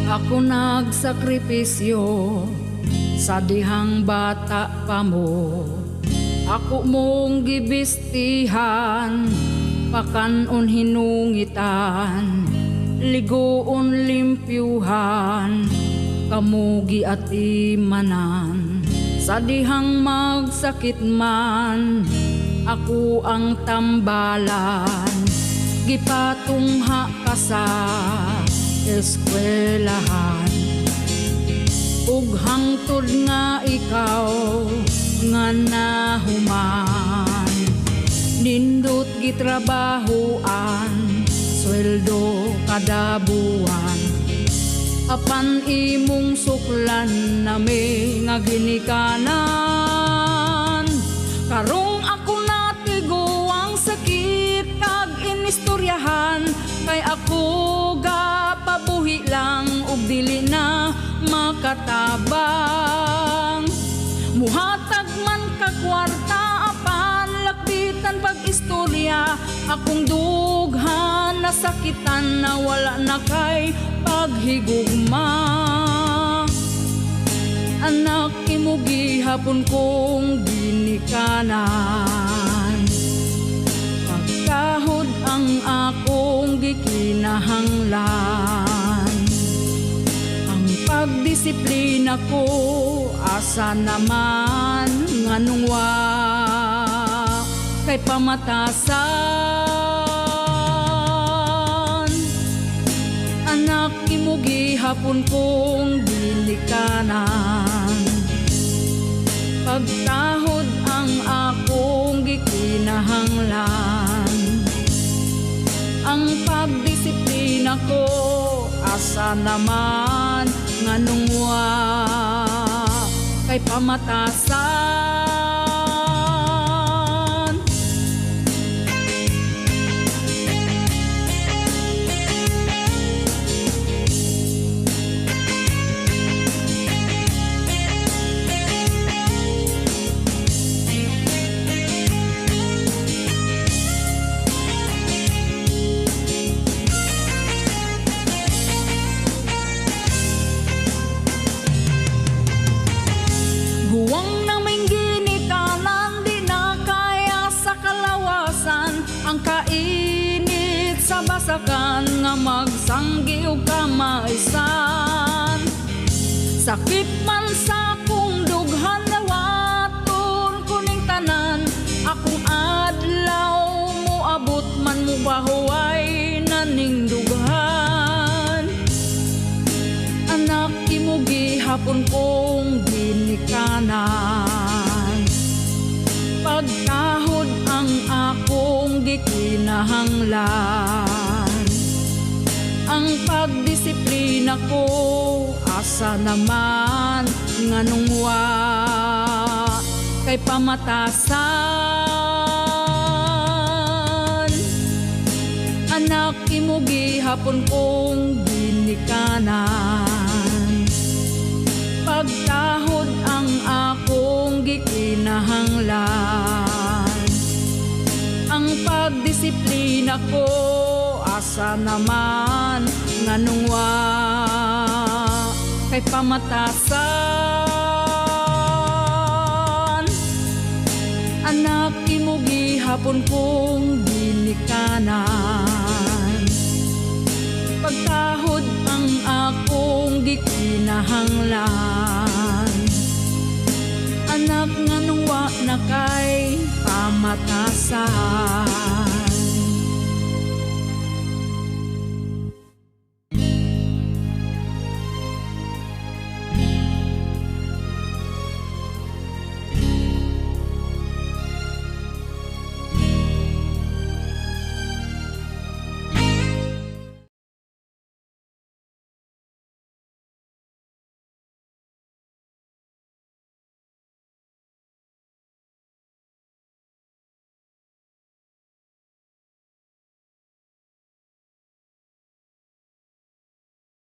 Ako nagsakripisyo sa dihang bata pa mo. Ako mong gibistihan, pakanon hinungitan, ligoon limpyuhan, kamugi at imanan. Sa dihang magsakit man, ako ang tambalan, gipatungha ka sa eskwelahan. Ug hangtod nga ikaw nga nahuman, nindot gitrabahoan, sweldo kada buwan. Apan imong suklan nami nga ginikanan. Karong ako natiguang sakit kag inistoryahan, kay ako ga pabuhi lang ug dili na makatabang. Muhatag man ka kwarta apan lakbitan pag istorya, akong dughan nasakitan na wala na kay paghigugma. Anak imo gihapon kong ginikanan, pagkahod ang akong gikinahanglan. Ang pagdisiplina ko asa naman nganong wa kay pamatasan. Anak imo gihapon kong ginikanan, pagkahod ang akong gikinahanglan. Ang pagdisiplina ko asa naman nganong wa kay pamatasan. Huwang naming ginikanan, di na kaya sa kalawasan. Ang kainit sa basakan nga magsanggi o kamaisan. Sakit man sa kong dughan, nawaton kuning tanan. Akong adlaw mo abot man mo bahuay naning dughan. Anak imo gihapon kong ginikanan, pagkahod ang akong gikinahanglan. Ang pagdisiplina ko asa naman nganong wa kay pamatasan. Anak imo gihapon kong ginikanan, pagkahod ang akong gikinahanglan. Ang pagdisiplina ko asa naman nganong wa kay pamatasan. Anak imo gihapon kong ginikanan, pagkahod ang akong gikinahanglan. Anak nganong wa na kay pamatasan.